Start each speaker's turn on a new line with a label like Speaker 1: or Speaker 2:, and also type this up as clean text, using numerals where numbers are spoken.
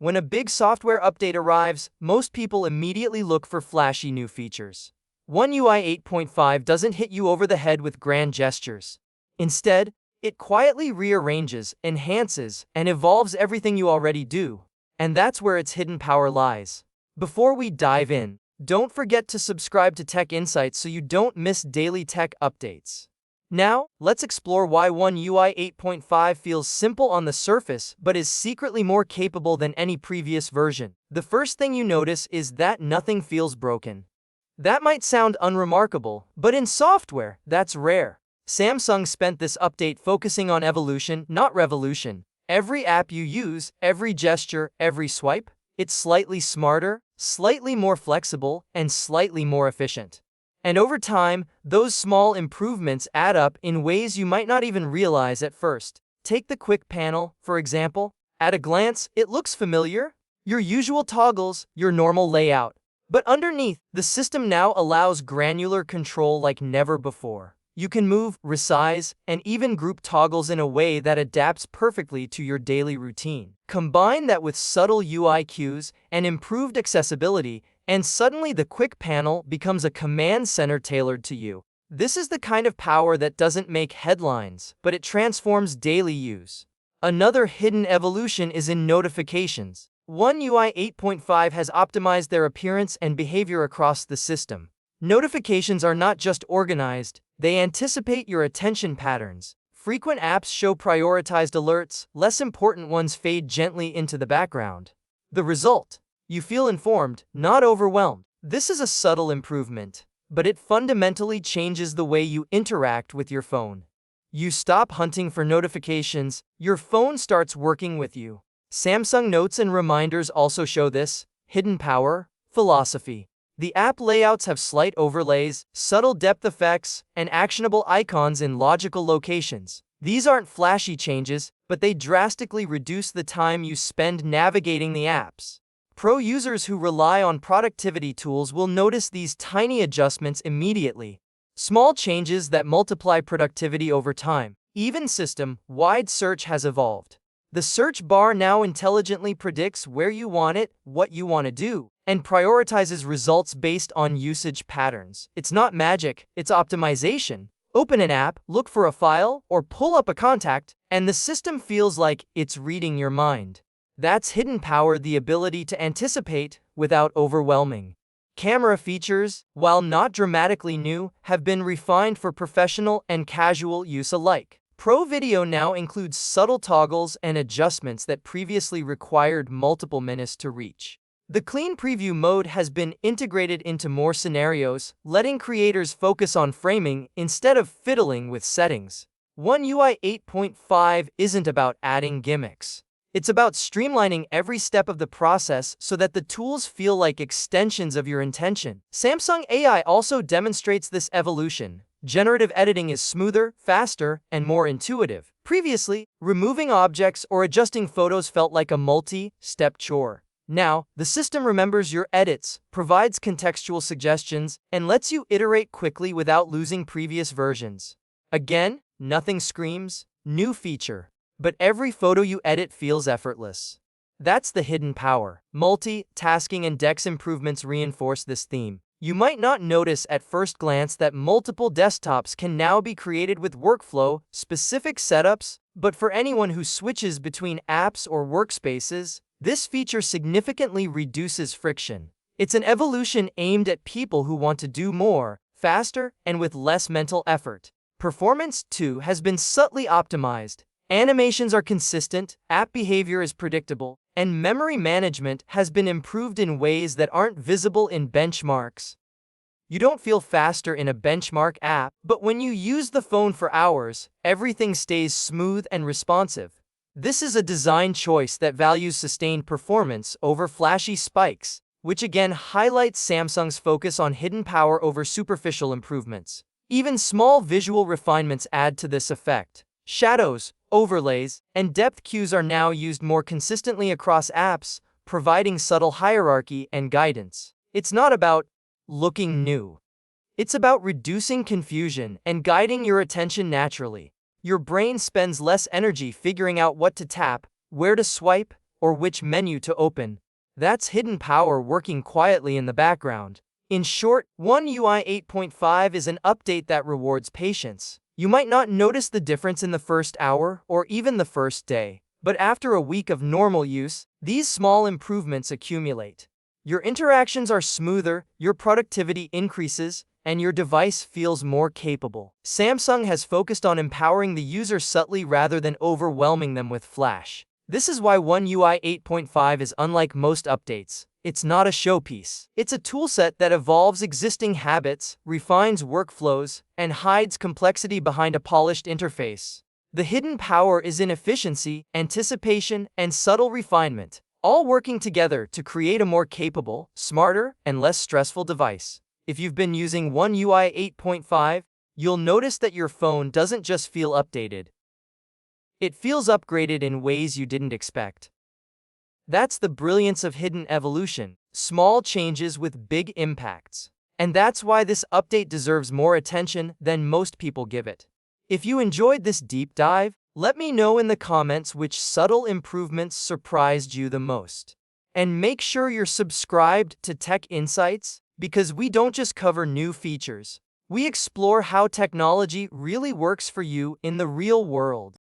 Speaker 1: When a big software update arrives, most people immediately look for flashy new features. One UI 8.5 doesn't hit you over the head with grand gestures. Instead, it quietly rearranges, enhances, and evolves everything you already do. And that's where its hidden power lies. Before we dive in, don't forget to subscribe to Tech Insights so you don't miss daily tech updates. Now, let's explore why One UI 8.5 feels simple on the surface but is secretly more capable than any previous version. The first thing you notice is that nothing feels broken. That might sound unremarkable, but in software, that's rare. Samsung spent this update focusing on evolution, not revolution. Every app you use, every gesture, every swipe, it's slightly smarter, slightly more flexible, and slightly more efficient. And over time, those small improvements add up in ways you might not even realize at first. Take the quick panel, for example. At a glance, it looks familiar. Your usual toggles, your normal layout. But underneath, the system now allows granular control like never before. You can move, resize, and even group toggles in a way that adapts perfectly to your daily routine. Combine that with subtle UI cues and improved accessibility, and suddenly the quick panel becomes a command center tailored to you. This is the kind of power that doesn't make headlines, but it transforms daily use. Another hidden evolution is in notifications. One UI 8.5 has optimized their appearance and behavior across the system. Notifications are not just organized, they anticipate your attention patterns. Frequent apps show prioritized alerts, less important ones fade gently into the background. The result? You feel informed, not overwhelmed. This is a subtle improvement, but it fundamentally changes the way you interact with your phone. You stop hunting for notifications, your phone starts working with you. Samsung Notes and Reminders also show this hidden power philosophy. The app layouts have slight overlays, subtle depth effects, and actionable icons in logical locations. These aren't flashy changes, but they drastically reduce the time you spend navigating the apps. Pro users who rely on productivity tools will notice these tiny adjustments immediately. Small changes that multiply productivity over time. Even system-wide search has evolved. The search bar now intelligently predicts where you want it, what you want to do, and prioritizes results based on usage patterns. It's not magic, it's optimization. Open an app, look for a file, or pull up a contact, and the system feels like it's reading your mind. That's hidden power, the ability to anticipate without overwhelming. Camera features, while not dramatically new, have been refined for professional and casual use alike. Pro Video now includes subtle toggles and adjustments that previously required multiple minutes to reach. The clean preview mode has been integrated into more scenarios, letting creators focus on framing instead of fiddling with settings. One UI 8.5 isn't about adding gimmicks. It's about streamlining every step of the process so that the tools feel like extensions of your intention. Samsung AI also demonstrates this evolution. Generative editing is smoother, faster, and more intuitive. Previously, removing objects or adjusting photos felt like a multi-step chore. Now, the system remembers your edits, provides contextual suggestions, and lets you iterate quickly without losing previous versions. Again, nothing screams, new feature. But every photo you edit feels effortless. That's the hidden power. Multitasking and DeX improvements reinforce this theme. You might not notice at first glance that multiple desktops can now be created with workflow-specific setups, but for anyone who switches between apps or workspaces, this feature significantly reduces friction. It's an evolution aimed at people who want to do more, faster, and with less mental effort. Performance, too, has been subtly optimized. Animations are consistent, app behavior is predictable, and memory management has been improved in ways that aren't visible in benchmarks. You don't feel faster in a benchmark app, but when you use the phone for hours, everything stays smooth and responsive. This is a design choice that values sustained performance over flashy spikes, which again highlights Samsung's focus on hidden power over superficial improvements. Even small visual refinements add to this effect. Shadows, overlays, and depth cues are now used more consistently across apps, providing subtle hierarchy and guidance. It's not about looking new. It's about reducing confusion and guiding your attention naturally. Your brain spends less energy figuring out what to tap, where to swipe, or which menu to open. That's hidden power working quietly in the background. In short, One UI 8.5 is an update that rewards patience. You might not notice the difference in the first hour or even the first day, but after a week of normal use, these small improvements accumulate. Your interactions are smoother, your productivity increases, and your device feels more capable. Samsung has focused on empowering the user subtly rather than overwhelming them with flash. This is why One UI 8.5 is unlike most updates. It's not a showpiece. It's a toolset that evolves existing habits, refines workflows, and hides complexity behind a polished interface. The hidden power is in efficiency, anticipation, and subtle refinement, all working together to create a more capable, smarter, and less stressful device. If you've been using One UI 8.5, you'll notice that your phone doesn't just feel updated. It feels upgraded in ways you didn't expect. That's the brilliance of hidden evolution, small changes with big impacts. And that's why this update deserves more attention than most people give it. If you enjoyed this deep dive, let me know in the comments which subtle improvements surprised you the most. And make sure you're subscribed to Tech Insights, because we don't just cover new features. We explore how technology really works for you in the real world.